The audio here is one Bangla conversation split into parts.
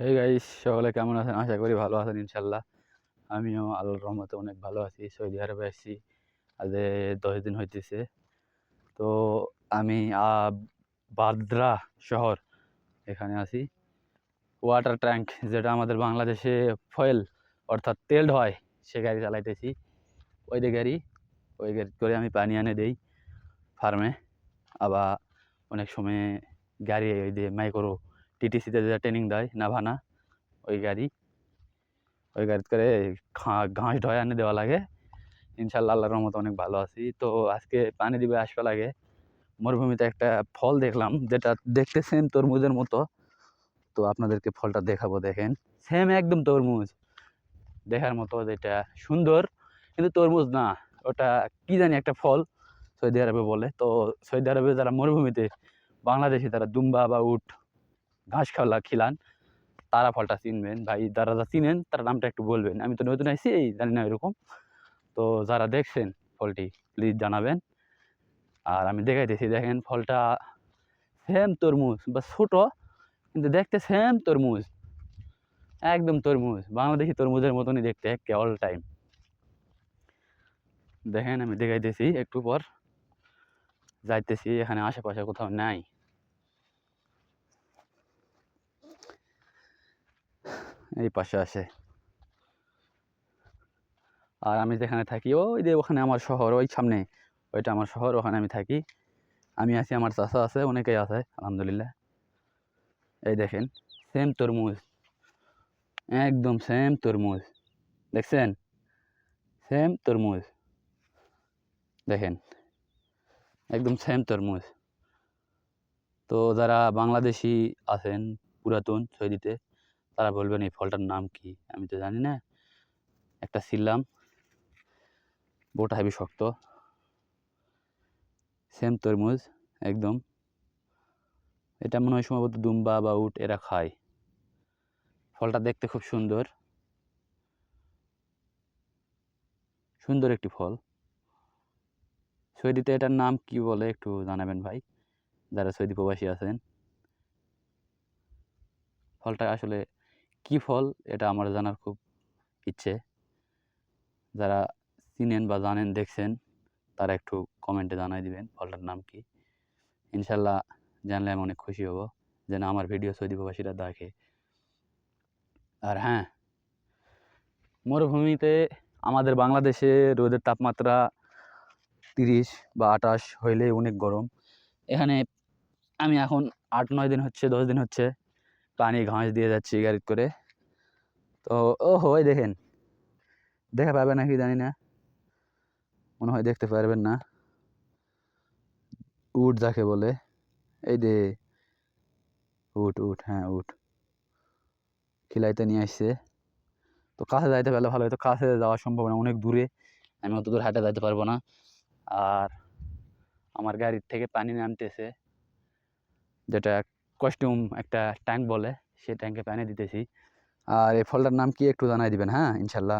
হে গাইস, সকলে কেমন আছেন? আশা করি ভালো আছেন ইনশাল্লাহ। আমিও আল্লাহর রহমতে অনেক ভালো আছি। সৌদি আরবে আসছি আজ 10 দিন হইতেছে। তো আমি বাদ্রা শহর এখানে আছি। ওয়াটার ট্যাঙ্ক, যেটা আমাদের বাংলাদেশে ফয়েল অর্থাৎ তেল হয়, সে গাড়ি চালাইতেছি। ওই যে গাড়ি, ওই গাড়ি করে আমি পানি এনে দেই ফার্মে। আবার অনেক সময় গাড়ি ওই যে মাইক্রো টিটিসিতে যেটা ট্রেনিং দেয় নাভানা, ওই গাড়ি ওই গাড়ি করে ঘাস ঢয় এনে দেওয়া লাগে। ইনশাল্লাহ আল্লাহর রহমতে অনেক ভালো আছি। তো আজকে পানি দিবে আসবে লাগে। মরুভূমিতে একটা ফল দেখলাম, যেটা দেখতে সেম তরমুজের মতো। তো আপনাদেরকে ফলটা দেখাবো, দেখেন। সেম একদম তরমুজ দেখার মতো, যেটা সুন্দর, কিন্তু তরমুজ না। ওটা কি জানি একটা ফল, সৌদি আরবে বলে। তো সৌদি আরবে যারা মরুভূমিতে বাংলাদেশি, তারা দুম্বা বা উট ঘাস খিলান, তারা ফলটা চিনবেন ভাই। যারা চিনেন তারা নামটা একটু বলবেন। আমি তো নতুন আইছি, জানি না এরকম। তো যারা দেখছেন ফলটি, প্লিজ জানাবেন। আর আমি দেখাইতেছি, দেখেন ফলটা সেম তরমুজ, বা ছোট, কিন্তু দেখতে সেম তরমুজ, একদম তরমুজ, বাংলাদেশি তরমুজের মতনই দেখতে একে অল টাইম। দেখেন আমি দেখাইতেছি, একটু পর যাইতেছি, এখানে আশেপাশে কোথাও নাই। এই পাশে আসে। আর আমি যেখানে থাকি, ওই যে ওখানে আমার শহর, ওই সামনে ওইটা আমার শহর, ওখানে আমি থাকি। আমি আছি, আমার চাচা আছে, অনেকেই আছে আলহামদুলিল্লাহ। এই দেখেন, সেম তরমুজ, একদম সেম তরমুজ, দেখছেন? সেম তরমুজ, দেখেন, একদম সেম তরমুজ। তো যারা বাংলাদেশি আছেন পুরাতন সৌদিতে, তারা বলবেন এই ফলটার নাম কি। আমি তো জানি না। একটা ছিললাম, বোটা হেবি শক্ত, সেম তরমুজ একদম। এটা মনে হয় সম্ভবত দুম্বা বা উট এরা খায়। ফলটা দেখতে খুব সুন্দর, সুন্দর একটি ফল। সৌদিতে এটার নাম কি বলে একটু জানাবেন ভাই, যারা সৌদি প্রবাসী আছেন। ফলটা আসলে কি ফল, এটা আমার জানার খুব ইচ্ছে। যারা চিনেন বা জানেন, দেখছেন, তারা একটু কমেন্টে জানাই দিবেন ফলটার নাম কি। ইনশাল্লাহ জানলে আমি অনেক খুশি হব, যেন আমার ভিডিও সৌদি প্রবাসীরা দেখে। আর হ্যাঁ, মরুভূমিতে আমাদের বাংলাদেশে রোদের তাপমাত্রা 30 বা 28 হইলে অনেক গরম। এখানে আমি এখন 8-9 দিন হচ্ছে, 10 দিন হচ্ছে পানি ঘাস দিয়ে যাচ্ছি গাড়ি করে। তো ও হয়, দেখেন, দেখা পাবে নাকি জানি না, মনে হয় দেখতে পারবেন না। উট যাকে বলে, এই যে উট, উট, হ্যাঁ উট খিলাইতে নিয়ে আসছে। তো কাছে যাইতে পারলে ভালো হতো, কাছে যাওয়া সম্ভব না, অনেক দূরে। আমি অত দূর হাঁটে যাইতে পারবো না। আর আমার গাড়ির থেকে পানি নামতেছে, যেটা কস্টিউম একটা ট্যাঙ্ক বলে, সেই ট্যাঙ্কে পানি দিতেছি। আর এই ফলটার নাম কি একটু জানাই দিবেন, হ্যাঁ ইনশাল্লাহ,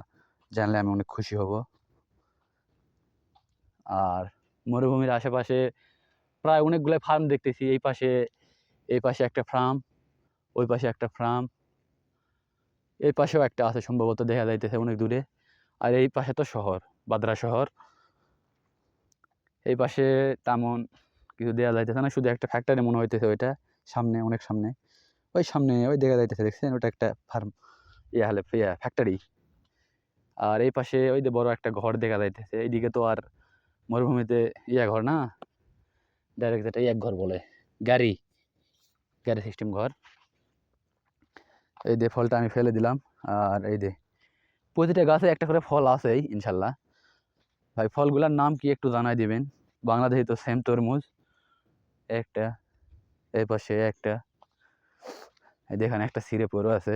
জানলে আমি অনেক খুশি হব। আর মরুভূমির আশেপাশে প্রায় অনেকগুলো ফার্ম দেখতেছি। এই পাশে একটা ফার্ম, ওই পাশে একটা ফার্ম, এই পাশেও একটা আছে সম্ভবত, দেখা যাইতেছে অনেক দূরে। আর এই পাশে তো শহর, বাদ্রা শহর। এই পাশে তেমন কিছু দেওয়া যাইতেছে না, শুধু একটা ফ্যাক্টরি মনে হইতেছে ওইটা সামনে, অনেক সামনে, ওই সামনে ওই দেখা যাইতেছে, দেখছেন ওটা একটা ফার্ম, ফ্যাক্টরি। আর এই পাশে ওই যে বড় একটা ঘর দেখা যাইতেছে। এইদিকে তো আর মরুভূমিতে ঘর না, ডাইরেক্ট যেটা এক ঘর বলে, গাড়ি গাড়ি সিস্টেম ঘর। এই যে ফলটা আমি ফেলে দিলাম। আর এই যে প্রতিটা গাছে একটা করে ফল আছেই ইনশাল্লাহ। ভাই ফলগুলার নাম কি একটু জানাই দিবেন। বাংলাদেশে তো সেম তরমুজ একটা, এই পাশে একটা, এই দেখেন একটা ছিঁড়ে পড়ে আছে।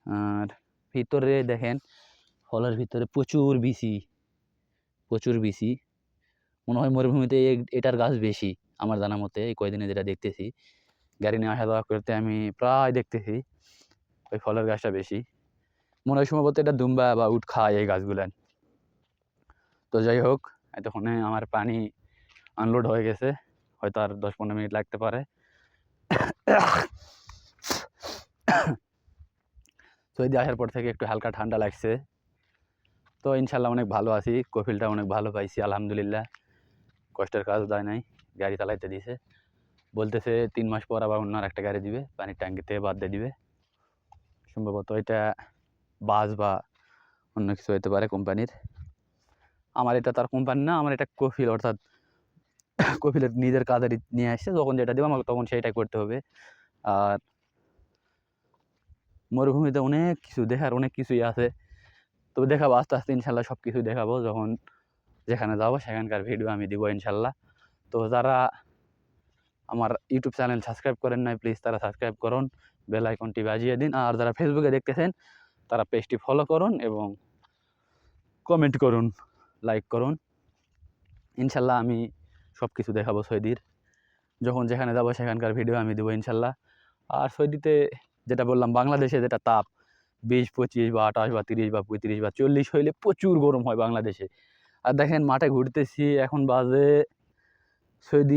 আর ভিতরে দেখেন, ফলের ভিতরে প্রচুর বিচি, প্রচুর বিচি। মনে হয় মরুভূমিতে এটার গাছ বেশি আমার জানা মতে, এই কয়দিনে যেটা দেখতেছি, গাড়ি নিয়ে আসা যাওয়া করতে আমি প্রায় দেখতেছি ওই ফলের গাছটা বেশি। মনে হয় সম্ভবত এটা দুম্বা বা উট খায় এই গাছগুলান। তো যাই হোক, এতক্ষণে আমার পানি আনলোড হয়ে গেছে, হয়তো আর 10-15 মিনিট লাগতে পারে। সৌদি আসার পর থেকে একটু হালকা ঠান্ডা লাগছে। তো ইনশাল্লাহ অনেক ভালো আছি, কফিলটা অনেক ভালো পাইছি আলহামদুলিল্লাহ, কষ্টের কাজ দেয় নাই, গাড়ি চালাইতে দিছে। বলতেছে 3 মাস পর আবার অন্য আরেকটা গাড়ি দিবে, পানির ট্যাঙ্কি থেকে বাদ দিয়ে দিবে। সম্ভবত এটা বাস বা অন্য কিছু হতে পারে কোম্পানির। আমার এটা তার কোম্পানি না, আমার এটা কফিল, অর্থাৎ কফিলের নিজের কাজে নিয়ে আসছে, যখন যেটা দেবো আমাকে তখন সেইটাই করতে হবে। আর মরুভূমিতে অনেক কিছু দেখার, অনেক কিছুই আছে। তবে দেখাবো আস্তে আস্তে ইনশাল্লাহ, সব কিছুই দেখাবো। যখন যেখানে যাবো সেখানকার ভিডিও আমি দিব ইনশাল্লাহ। তো যারা আমার ইউটিউব চ্যানেল সাবস্ক্রাইব করেন নাই, প্লিজ তারা সাবস্ক্রাইব করুন, বেল আইকনটি বাজিয়ে দিন। আর যারা ফেসবুকে দেখতেছেন তারা পেজটি ফলো করুন এবং কমেন্ট করুন, লাইক করুন। ইনশাল্লাহ আমি সব কিছু দেখাবো সৌদির, যখন যেখানে যাবো সেখানকার ভিডিও আমি দেবো ইনশাল্লাহ। আর সৌদিতে যেটা বললাম, বাংলাদেশে যেটা তাপ 20, 25 বা 28 বা 30 বা 35 বা 40 হইলে প্রচুর গরম হয় বাংলাদেশে। আর দেখেন মাঠে ঘুরতেছি, এখন বাজে সৌদি